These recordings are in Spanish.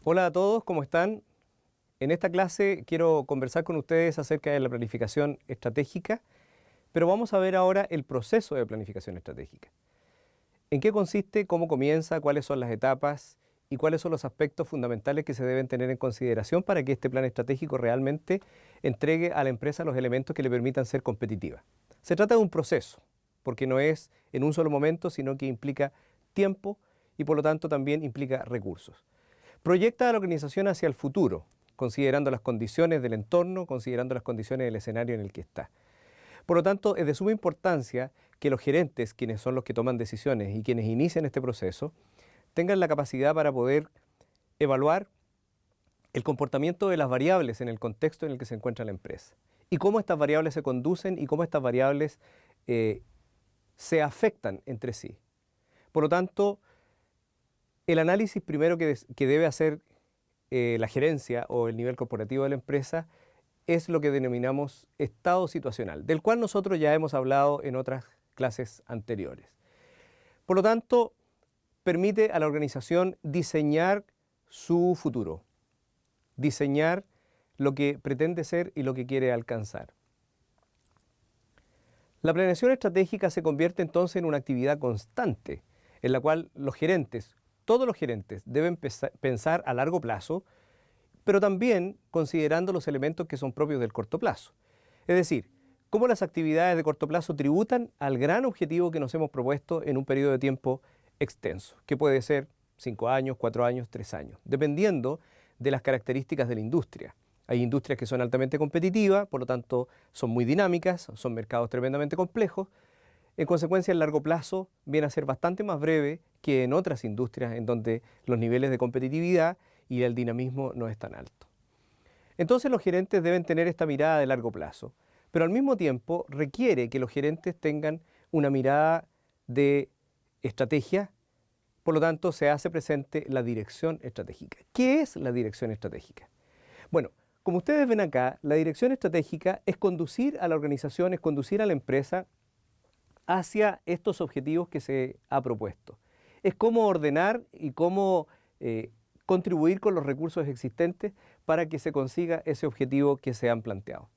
Hola a todos, ¿cómo están? En esta clase quiero conversar con ustedes acerca de la planificación estratégica, pero vamos a ver ahora el proceso de planificación estratégica. ¿En qué consiste, cómo comienza, cuáles son las etapas y cuáles son los aspectos fundamentales que se deben tener en consideración para que este plan estratégico realmente entregue a la empresa los elementos que le permitan ser competitiva? Se trata de un proceso, porque no es en un solo momento, sino que implica tiempo y por lo tanto también implica recursos. Proyecta a la organización hacia el futuro, considerando las condiciones del entorno, considerando las condiciones del escenario en el que está. Por lo tanto, es de suma importancia que los gerentes, quienes son los que toman decisiones y quienes inician este proceso, tengan la capacidad para poder evaluar el comportamiento de las variables en el contexto en el que se encuentra la empresa y cómo estas variables se conducen y cómo estas variables se afectan entre sí. Por lo tanto, el análisis primero que debe hacer la gerencia o el nivel corporativo de la empresa es lo que denominamos estado situacional, del cual nosotros ya hemos hablado en otras clases anteriores. Por lo tanto, permite a la organización diseñar su futuro, diseñar lo que pretende ser y lo que quiere alcanzar. La planeación estratégica se convierte entonces en una actividad constante, en la cual los gerentes, todos los gerentes, deben pensar a largo plazo, pero también considerando los elementos que son propios del corto plazo. Es decir, cómo las actividades de corto plazo tributan al gran objetivo que nos hemos propuesto en un periodo de tiempo extenso, que puede ser 5 años, 4 años, 3 años, dependiendo de las características de la industria. Hay industrias que son altamente competitivas, por lo tanto son muy dinámicas, son mercados tremendamente complejos. En consecuencia, el largo plazo viene a ser bastante más breve que en otras industrias en donde los niveles de competitividad y el dinamismo no es tan alto. Entonces los gerentes deben tener esta mirada de largo plazo, pero al mismo tiempo requiere que los gerentes tengan una mirada de estrategia, por lo tanto se hace presente la dirección estratégica. ¿Qué es la dirección estratégica? Bueno, como ustedes ven acá, la dirección estratégica es conducir a la organización, es conducir a la empresa hacia estos objetivos que se ha propuesto. Es cómo ordenar y cómo contribuir con los recursos existentes para que se consiga ese objetivo que se han planteado.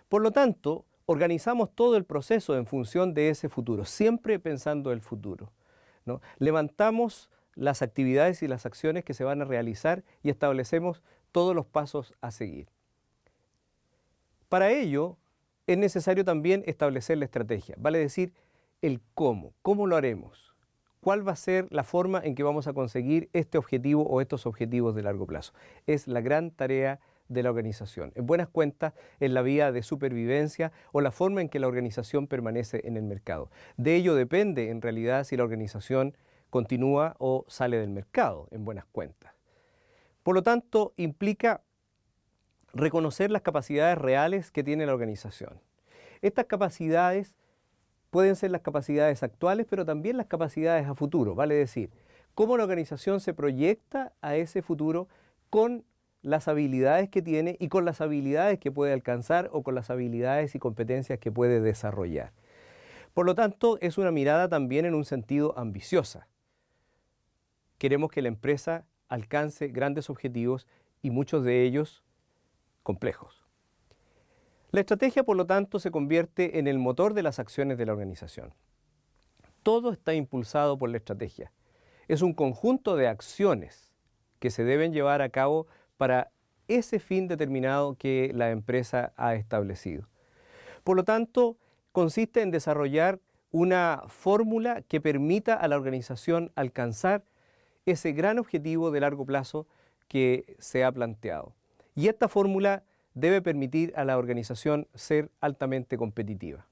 Por lo tanto, organizamos todo el proceso en función de ese futuro, siempre pensando el futuro, ¿no? Levantamos las actividades y las acciones que se van a realizar y establecemos todos los pasos a seguir. Para ello, es necesario también establecer la estrategia, vale decir, el cómo lo haremos, cuál va a ser la forma en que vamos a conseguir este objetivo o estos objetivos de largo plazo. Es la gran tarea de la organización. En buenas cuentas, es la vía de supervivencia o la forma en que la organización permanece en el mercado. De ello depende, en realidad, si la organización continúa o sale del mercado, en buenas cuentas. Por lo tanto, implica reconocer las capacidades reales que tiene la organización. Estas capacidades pueden ser las capacidades actuales, pero también las capacidades a futuro, vale decir, cómo la organización se proyecta a ese futuro con las habilidades que tiene y con las habilidades que puede alcanzar o con las habilidades y competencias que puede desarrollar. Por lo tanto, es una mirada también en un sentido ambiciosa. Queremos que la empresa alcance grandes objetivos y muchos de ellos complejos. La estrategia, por lo tanto, se convierte en el motor de las acciones de la organización. Todo está impulsado por la estrategia. Es un conjunto de acciones que se deben llevar a cabo para ese fin determinado que la empresa ha establecido. Por lo tanto, consiste en desarrollar una fórmula que permita a la organización alcanzar ese gran objetivo de largo plazo que se ha planteado. Y esta fórmula debe permitir a la organización ser altamente competitiva.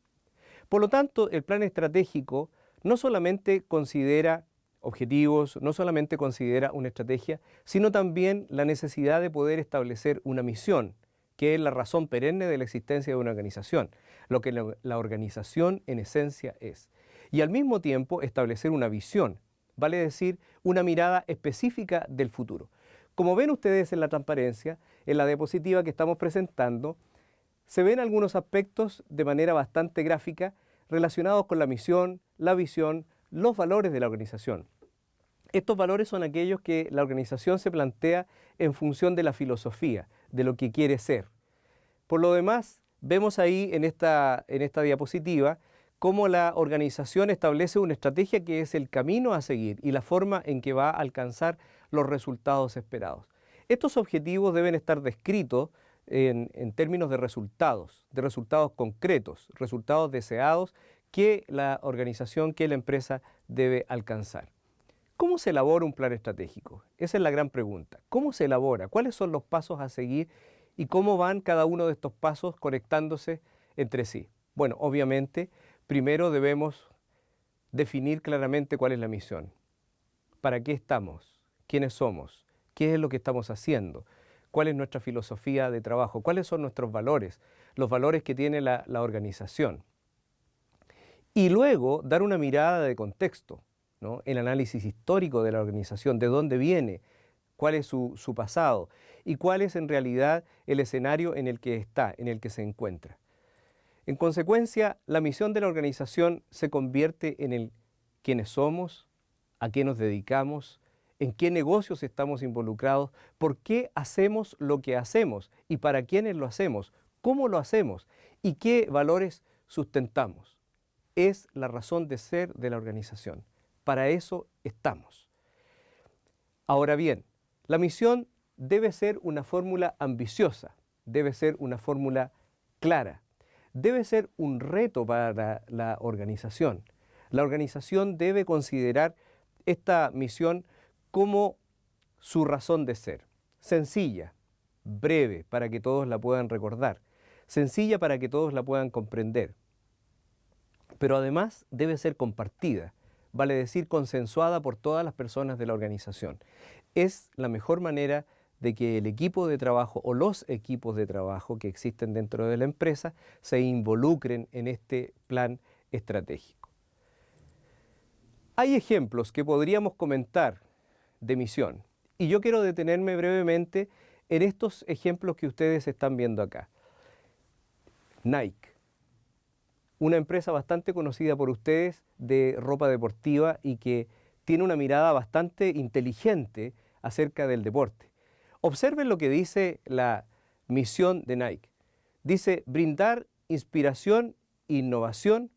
Por lo tanto, el plan estratégico no solamente considera objetivos, no solamente considera una estrategia, sino también la necesidad de poder establecer una misión, que es la razón perenne de la existencia de una organización, lo que la organización en esencia es. Y al mismo tiempo establecer una visión, vale decir, una mirada específica del futuro. Como ven ustedes en la transparencia, en la diapositiva que estamos presentando, se ven algunos aspectos de manera bastante gráfica relacionados con la misión, la visión, los valores de la organización. Estos valores son aquellos que la organización se plantea en función de la filosofía, de lo que quiere ser. Por lo demás, vemos ahí en esta diapositiva cómo la organización establece una estrategia que es el camino a seguir y la forma en que va a alcanzar los resultados esperados. Estos objetivos deben estar descritos en términos de resultados concretos, resultados deseados que la organización, que la empresa debe alcanzar. ¿Cómo se elabora un plan estratégico? Esa es la gran pregunta. ¿Cómo se elabora? ¿Cuáles son los pasos a seguir? ¿Y cómo van cada uno de estos pasos conectándose entre sí? Bueno, obviamente, primero debemos definir claramente cuál es la misión. ¿Para qué estamos? ¿Quiénes somos? ¿Qué es lo que estamos haciendo? ¿Cuál es nuestra filosofía de trabajo? ¿Cuáles son nuestros valores? Los valores que tiene la organización. Y luego dar una mirada de contexto, ¿no? El análisis histórico de la organización, de dónde viene, cuál es su pasado y cuál es en realidad el escenario en el que está, en el que se encuentra. En consecuencia, la misión de la organización se convierte en el quiénes somos, a qué nos dedicamos, en qué negocios estamos involucrados, por qué hacemos lo que hacemos y para quiénes lo hacemos, cómo lo hacemos y qué valores sustentamos. Es la razón de ser de la organización. Para eso estamos. Ahora bien, la misión debe ser una fórmula ambiciosa, debe ser una fórmula clara, debe ser un reto para la organización. La organización debe considerar esta misión como su razón de ser. Sencilla, breve, para que todos la puedan recordar. Sencilla para que todos la puedan comprender. Pero además debe ser compartida, vale decir consensuada por todas las personas de la organización. Es la mejor manera de que el equipo de trabajo o los equipos de trabajo que existen dentro de la empresa se involucren en este plan estratégico. Hay ejemplos que podríamos comentar de misión y yo quiero detenerme brevemente en estos ejemplos que ustedes están viendo acá. Nike, una empresa bastante conocida por ustedes de ropa deportiva y que tiene una mirada bastante inteligente acerca del deporte. Observen lo que dice la misión de Nike. Dice brindar inspiración e innovación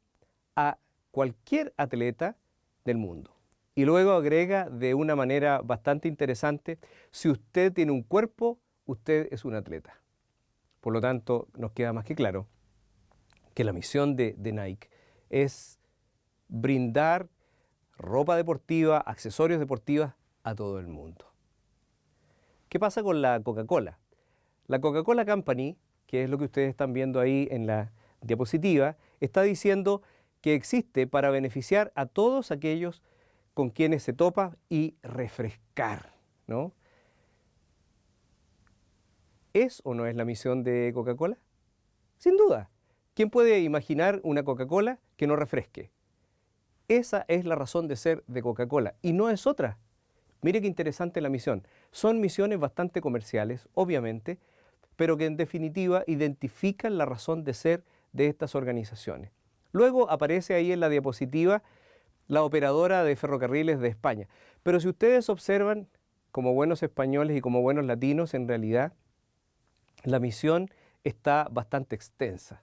a cualquier atleta del mundo. Y luego agrega de una manera bastante interesante, si usted tiene un cuerpo, usted es un atleta. Por lo tanto, nos queda más que claro que la misión de Nike es brindar ropa deportiva, accesorios deportivos a todo el mundo. ¿Qué pasa con la Coca-Cola? La Coca-Cola Company, que es lo que ustedes están viendo ahí en la diapositiva, está diciendo que existe para beneficiar a todos aquellos con quienes se topa y refrescar, ¿no? ¿Es o no es la misión de Coca-Cola? Sin duda. ¿Quién puede imaginar una Coca-Cola que no refresque? Esa es la razón de ser de Coca-Cola y no es otra. Mire qué interesante la misión. Son misiones bastante comerciales, obviamente, pero que en definitiva identifican la razón de ser de estas organizaciones. Luego aparece ahí en la diapositiva la operadora de ferrocarriles de España. Pero si ustedes observan, como buenos españoles y como buenos latinos, en realidad, la misión está bastante extensa.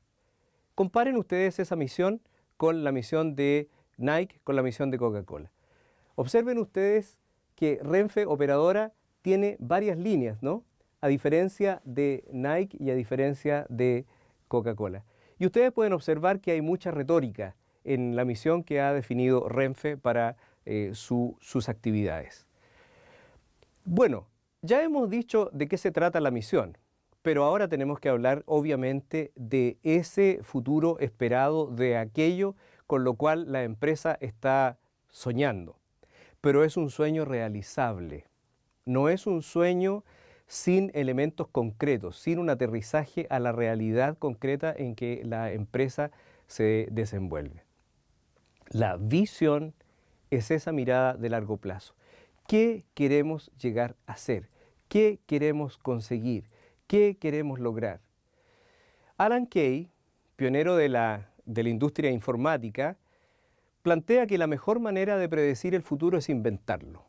Comparen ustedes esa misión con la misión de Nike, con la misión de Coca-Cola. Observen ustedes que Renfe, operadora, tiene varias líneas, ¿no? A diferencia de Nike y a diferencia de Coca-Cola. Y ustedes pueden observar que hay mucha retórica en la misión que ha definido Renfe para sus actividades. Bueno, ya hemos dicho de qué se trata la misión. Pero ahora tenemos que hablar, obviamente, de ese futuro esperado, de aquello con lo cual la empresa está soñando. Pero es un sueño realizable. No es un sueño sin elementos concretos, sin un aterrizaje a la realidad concreta en que la empresa se desenvuelve. La visión es esa mirada de largo plazo. ¿Qué queremos llegar a ser? ¿Qué queremos conseguir? ¿Qué queremos lograr? Alan Kay, pionero de la industria informática, plantea que la mejor manera de predecir el futuro es inventarlo.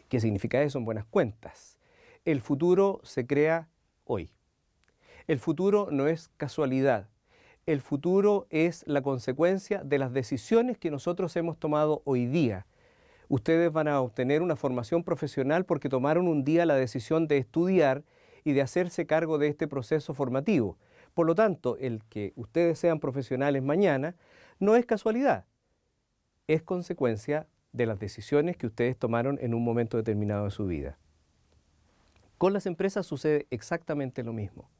¿Qué significa eso en buenas cuentas? El futuro se crea hoy. El futuro no es casualidad. El futuro es la consecuencia de las decisiones que nosotros hemos tomado hoy día. Ustedes van a obtener una formación profesional porque tomaron un día la decisión de estudiar y de hacerse cargo de este proceso formativo. Por lo tanto, el que ustedes sean profesionales mañana no es casualidad, es consecuencia de las decisiones que ustedes tomaron en un momento determinado de su vida. Con las empresas sucede exactamente lo mismo.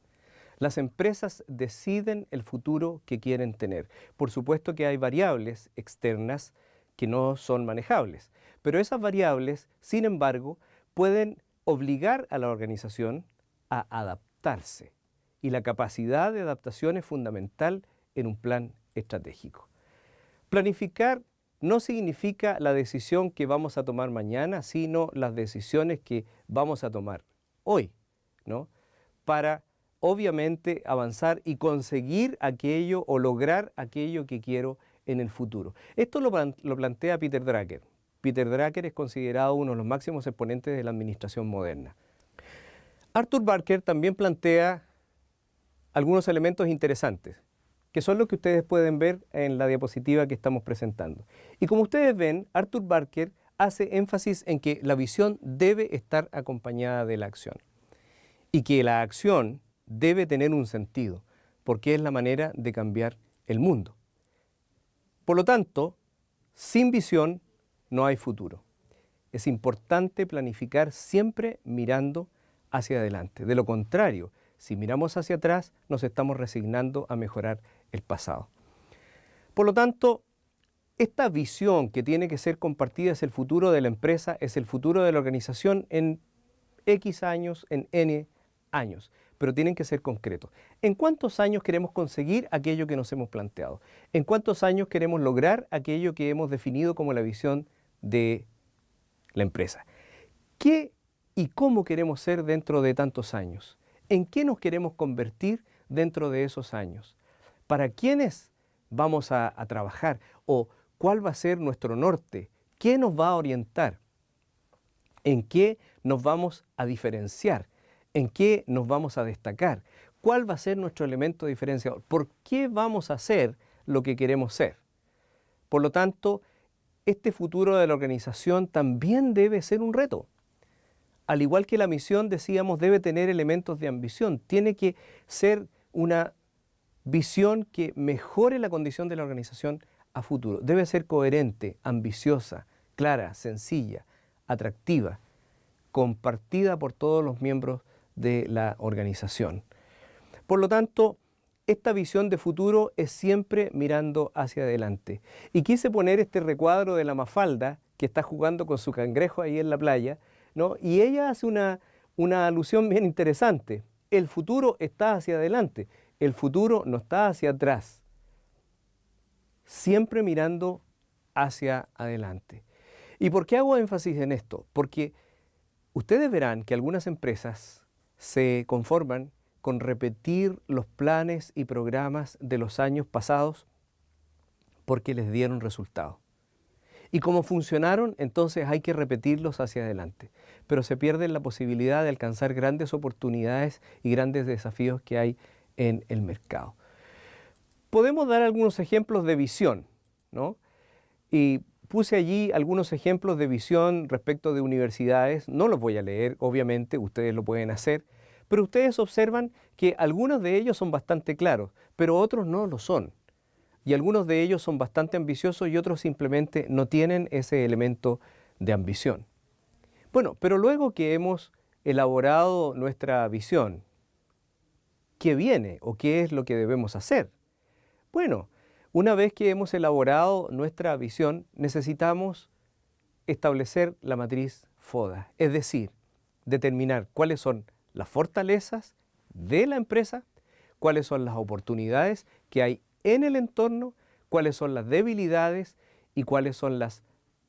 Las empresas deciden el futuro que quieren tener. Por supuesto que hay variables externas que no son manejables, pero esas variables, sin embargo, pueden obligar a la organización a adaptarse. Y la capacidad de adaptación es fundamental en un plan estratégico. Planificar no significa la decisión que vamos a tomar mañana, sino las decisiones que vamos a tomar hoy, ¿no? Para obviamente avanzar y conseguir aquello o lograr aquello que quiero en el futuro. Esto lo plantea Peter Drucker. Peter Drucker es considerado uno de los máximos exponentes de la administración moderna. Arthur Barker también plantea algunos elementos interesantes, que son los que ustedes pueden ver en la diapositiva que estamos presentando. Y como ustedes ven, Arthur Barker hace énfasis en que la visión debe estar acompañada de la acción y que la acción debe tener un sentido, porque es la manera de cambiar el mundo. Por lo tanto, sin visión no hay futuro. Es importante planificar siempre mirando hacia adelante. De lo contrario, si miramos hacia atrás, nos estamos resignando a mejorar el pasado. Por lo tanto, esta visión que tiene que ser compartida es el futuro de la empresa, es el futuro de la organización en X años, en N años, pero tienen que ser concretos. ¿En cuántos años queremos conseguir aquello que nos hemos planteado? ¿En cuántos años queremos lograr aquello que hemos definido como la visión de la empresa? ¿Qué y cómo queremos ser dentro de tantos años? ¿En qué nos queremos convertir dentro de esos años? ¿Para quiénes vamos a trabajar? ¿O cuál va a ser nuestro norte? ¿Qué nos va a orientar? ¿En qué nos vamos a diferenciar? ¿En qué nos vamos a destacar? ¿Cuál va a ser nuestro elemento diferenciador? ¿Por qué vamos a ser lo que queremos ser? Por lo tanto, este futuro de la organización también debe ser un reto. Al igual que la misión, decíamos, debe tener elementos de ambición. Tiene que ser una visión que mejore la condición de la organización a futuro. Debe ser coherente, ambiciosa, clara, sencilla, atractiva, compartida por todos los miembros de la organización. Por lo tanto, esta visión de futuro es siempre mirando hacia adelante. Y quise poner este recuadro de la Mafalda, que está jugando con su cangrejo ahí en la playa, ¿no? Y ella hace una alusión bien interesante. El futuro está hacia adelante, el futuro no está hacia atrás. Siempre mirando hacia adelante. ¿Y por qué hago énfasis en esto? Porque ustedes verán que algunas empresas se conforman con repetir los planes y programas de los años pasados porque les dieron resultados. Y como funcionaron, entonces hay que repetirlos hacia adelante. Pero se pierde la posibilidad de alcanzar grandes oportunidades y grandes desafíos que hay en el mercado. Podemos dar algunos ejemplos de visión, ¿no? Y puse allí algunos ejemplos de visión respecto de universidades. No los voy a leer, obviamente, ustedes lo pueden hacer. Pero ustedes observan que algunos de ellos son bastante claros, pero otros no lo son. Y algunos de ellos son bastante ambiciosos y otros simplemente no tienen ese elemento de ambición. Bueno, pero luego que hemos elaborado nuestra visión, ¿qué viene o qué es lo que debemos hacer? Bueno, una vez que hemos elaborado nuestra visión, necesitamos establecer la matriz FODA, es decir, determinar cuáles son las fortalezas de la empresa, cuáles son las oportunidades que hay en el entorno, cuáles son las debilidades y cuáles son las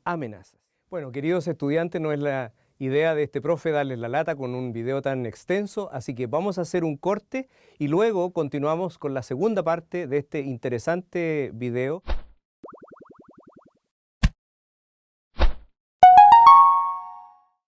amenazas. Bueno, queridos estudiantes, no es la idea de este profe darles la lata con un video tan extenso, así que vamos a hacer un corte y luego continuamos con la segunda parte de este interesante video.